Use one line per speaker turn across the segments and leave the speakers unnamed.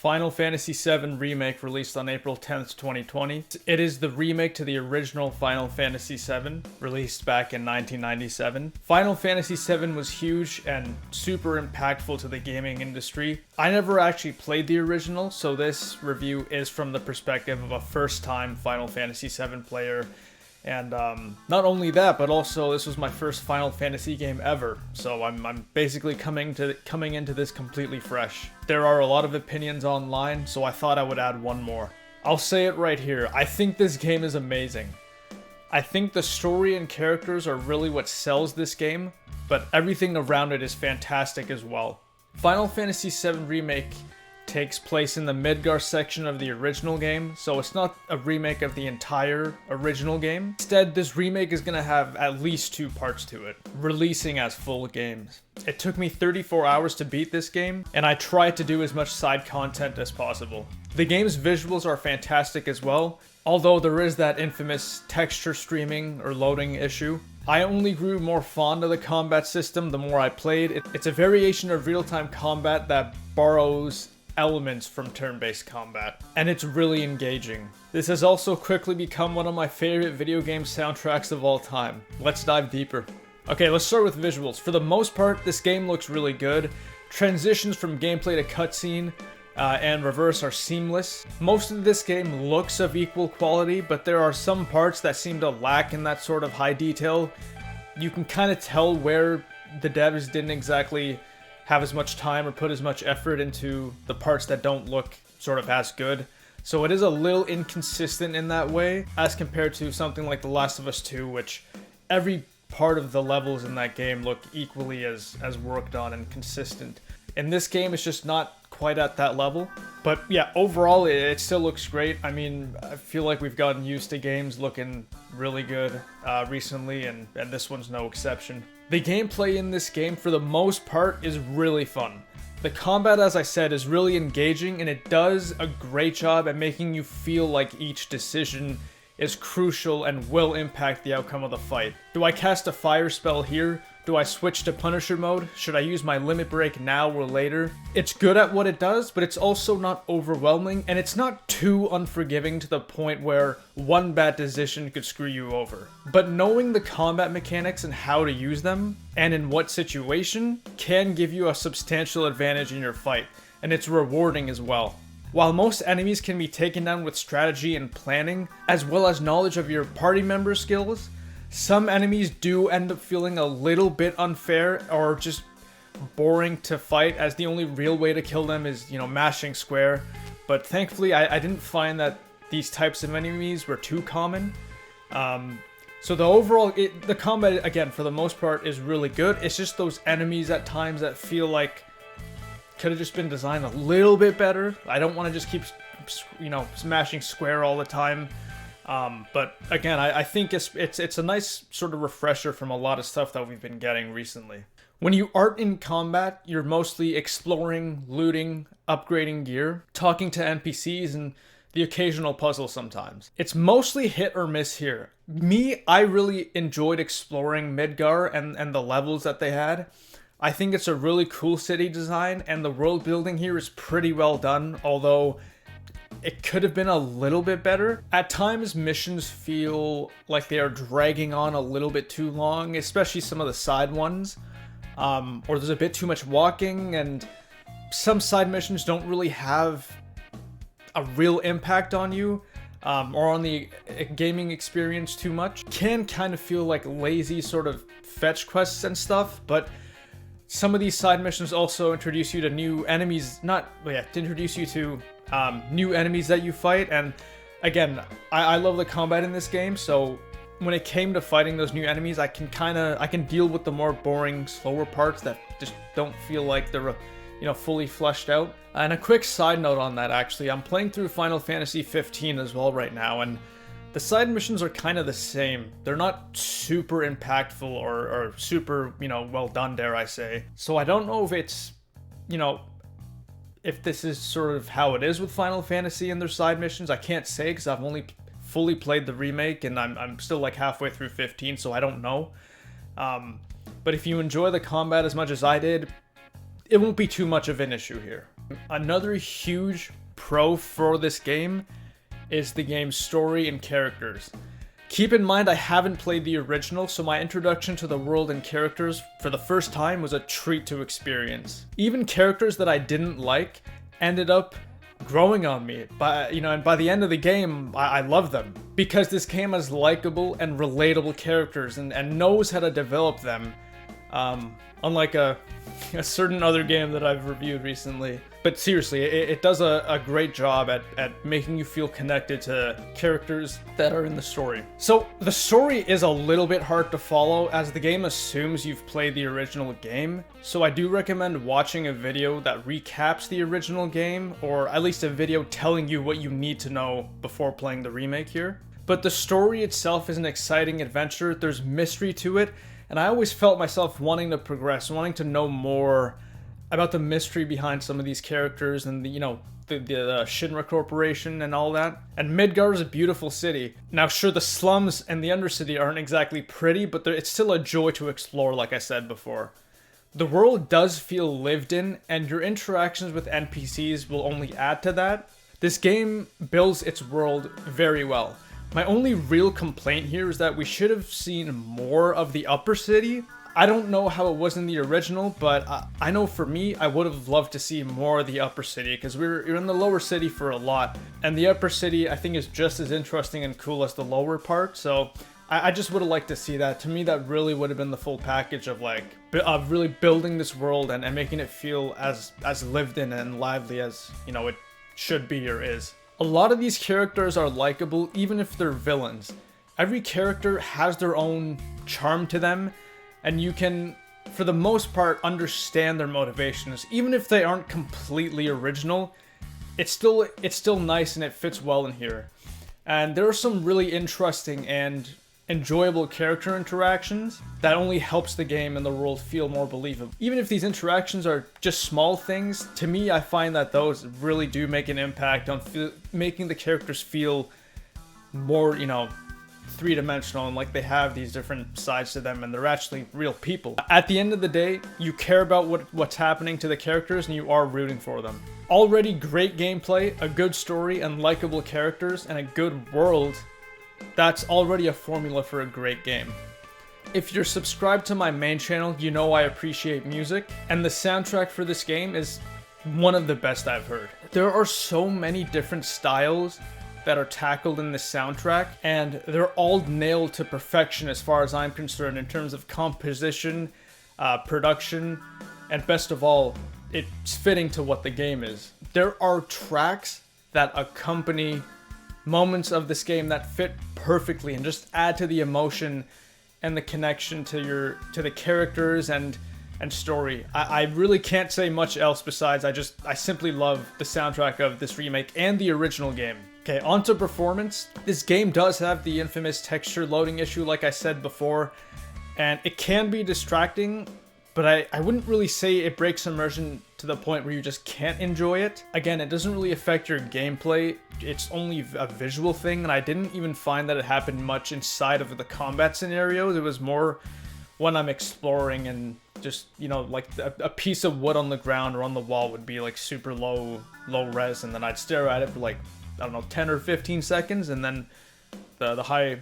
Final Fantasy VII Remake released on April 10th, 2020. It is the remake to the original Final Fantasy VII, released back in 1997. Final Fantasy VII was huge and super impactful to the gaming industry. I never actually played the original, so this review is from the perspective of a first-time Final Fantasy VII player. And not only that, but also this was my first Final Fantasy game ever, so I'm basically coming into this completely fresh. There are a lot of opinions online, so I thought I would add one more. I'll say it right here, I think this game is amazing. I think the story and characters are really what sells this game, but everything around it is fantastic as well. Final Fantasy VII Remake takes place in the Midgar section of the original game, so it's not a remake of the entire original game. Instead, this remake is going to have at least 2 parts to it, releasing as full games. It took me 34 hours to beat this game, and I tried to do as much side content as possible. The game's visuals are fantastic as well, although there is that infamous texture streaming or loading issue. I only grew more fond of the combat system the more I played. It's a variation of real-time combat that borrows elements from turn-based combat, and it's really engaging. This has also quickly become one of my favorite video game soundtracks of all time. Let's dive deeper. Okay, let's start with visuals. For the most part, this game looks really good. Transitions from gameplay to cutscene and reverse are seamless. Most of this game looks of equal quality, but there are some parts that seem to lack in that sort of high detail. You can kind of tell where the devs didn't exactly have as much time or put as much effort into the parts that don't look sort of as good. So it is a little inconsistent in that way as compared to something like The Last of Us 2, which every part of the levels in that game look equally as worked on and consistent. In this game, it's just not quite at that level. But yeah, overall, it still looks great. I mean, I feel like we've gotten used to games looking really good recently, and this one's no exception. The gameplay in this game, for the most part, is really fun. The combat, as I said, is really engaging, and it does a great job at making you feel like each decision is crucial and will impact the outcome of the fight. Do I cast a fire spell here? Do I switch to Punisher mode? Should I use my limit break now or later? It's good at what it does, but it's also not overwhelming, and it's not too unforgiving to the point where one bad decision could screw you over. But knowing the combat mechanics and how to use them, and in what situation, can give you a substantial advantage in your fight, and it's rewarding as well. While most enemies can be taken down with strategy and planning, as well as knowledge of your party member skills, some enemies do end up feeling a little bit unfair or just boring to fight, as the only real way to kill them is, mashing square. But thankfully, I didn't find that these types of enemies were too common. So the combat, again, for the most part, is really good. It's just those enemies at times that feel like could have just been designed a little bit better. I don't want to just keep, smashing square all the time. But again, I think it's a nice sort of refresher from a lot of stuff that we've been getting recently. When you aren't in combat, you're mostly exploring, looting, upgrading gear, talking to NPCs, and the occasional puzzle sometimes. It's mostly hit or miss here. I really enjoyed exploring Midgar and the levels that they had. I think it's a really cool city design, and the world building here is pretty well done, although it could have been a little bit better. At times, missions feel like they are dragging on a little bit too long, especially some of the side ones. Or there's a bit too much walking, and some side missions don't really have a real impact on you, or on the gaming experience too much. Can kind of feel like lazy sort of fetch quests and stuff, but some of these side missions also introduce you to new enemies, introduce you to new enemies that you fight. And again, I love the combat in this game, so when it came to fighting those new enemies, I can deal with the more boring, slower parts that just don't feel like they're fully fleshed out. And a quick side note on that, actually, I'm playing through Final Fantasy XV as well right now, and the side missions are kind of the same. They're not super impactful or super, well done, dare I say. So I don't know if it's, if this is sort of how it is with Final Fantasy and their side missions. I can't say because I've only fully played the remake, and I'm still like halfway through 15, so I don't know. But if you enjoy the combat as much as I did, it won't be too much of an issue here. Another huge pro for this game is the game's story and characters. Keep in mind, I haven't played the original, so my introduction to the world and characters for the first time was a treat to experience. Even characters that I didn't like ended up growing on me, and by the end of the game, I love them. Because this game has likable and relatable characters and knows how to develop them, unlike a certain other game that I've reviewed recently. But seriously, it does a great job at making you feel connected to characters that are in the story. So the story is a little bit hard to follow as the game assumes you've played the original game. So I do recommend watching a video that recaps the original game, or at least a video telling you what you need to know before playing the remake here. But the story itself is an exciting adventure. There's mystery to it, and I always felt myself wanting to progress, wanting to know more about the mystery behind some of these characters and the Shinra Corporation and all that. And Midgar is a beautiful city. Now sure, the slums and the Undercity aren't exactly pretty, but it's still a joy to explore, like I said before. The world does feel lived in, and your interactions with NPCs will only add to that. This game builds its world very well. My only real complaint here is that we should have seen more of the upper city. I don't know how it was in the original, but I know for me, I would have loved to see more of the upper city, because you're in the lower city for a lot, and the upper city I think is just as interesting and cool as the lower part, so I just would have liked to see that. To me, that really would have been the full package of really building this world and making it feel as lived in and lively as, it should be or is. A lot of these characters are likable even if they're villains. Every character has their own charm to them, and you can, for the most part, understand their motivations. Even if they aren't completely original, it's still nice and it fits well in here. And there are some really interesting and enjoyable character interactions that only helps the game and the world feel more believable. Even if these interactions are just small things, to me I find that those really do make an impact on making the characters feel more, three-dimensional, and like they have these different sides to them and they're actually real people. At the end of the day, you care about what's happening to the characters and you are rooting for them. Already great gameplay, a good story, and likable characters, and a good world. That's already a formula for a great game. If you're subscribed to my main channel, you know I appreciate music, and the soundtrack for this game is one of the best I've heard. There are so many different styles that are tackled in this soundtrack, and they're all nailed to perfection as far as I'm concerned in terms of composition, production, and best of all, it's fitting to what the game is. There are tracks that accompany moments of this game that fit perfectly and just add to the emotion and the connection to the characters and story. I really can't say much else besides I simply love the soundtrack of this remake and the original game. Okay, onto performance. This game does have the infamous texture loading issue, like I said before, and it can be distracting, but I wouldn't really say it breaks immersion to the point where you just can't enjoy it. Again, it doesn't really affect your gameplay, it's only a visual thing, and I didn't even find that it happened much inside of the combat scenarios. It was more when I'm exploring and just, like a piece of wood on the ground or on the wall would be like super low res, and then I'd stare at it for like, I don't know, 10 or 15 seconds, and then the high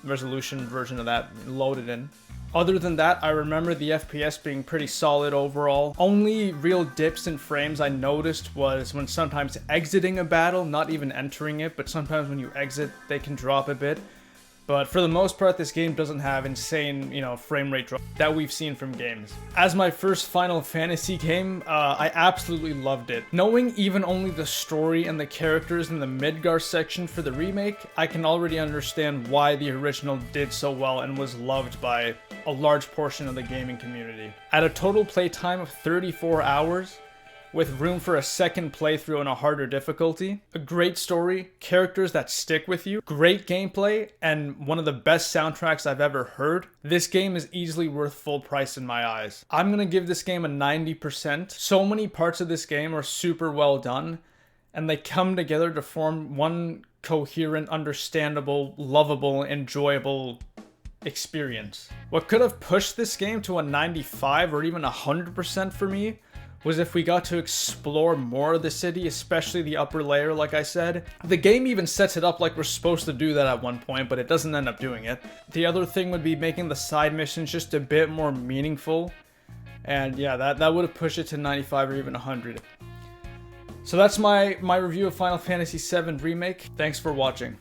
resolution version of that loaded in. Other than that, I remember the FPS being pretty solid overall. Only real dips in frames I noticed was when sometimes exiting a battle, not even entering it, but sometimes when you exit, they can drop a bit. But for the most part, this game doesn't have insane, frame rate drop that we've seen from games. As my first Final Fantasy game, I absolutely loved it. Knowing even only the story and the characters in the Midgar section for the remake, I can already understand why the original did so well and was loved by a large portion of the gaming community. At a total playtime of 34 hours, with room for a second playthrough on a harder difficulty, a great story, characters that stick with you, great gameplay, and one of the best soundtracks I've ever heard, this game is easily worth full price in my eyes. I'm gonna give this game a 90%. So many parts of this game are super well done, and they come together to form one coherent, understandable, lovable, enjoyable experience. What could have pushed this game to a 95 or even 100% for me was if we got to explore more of the city, especially the upper layer, like I said. The game even sets it up like we're supposed to do that at one point, but it doesn't end up doing it. The other thing would be making the side missions just a bit more meaningful. And yeah, that would have pushed it to 95 or even 100. So that's my review of Final Fantasy VII Remake. Thanks for watching.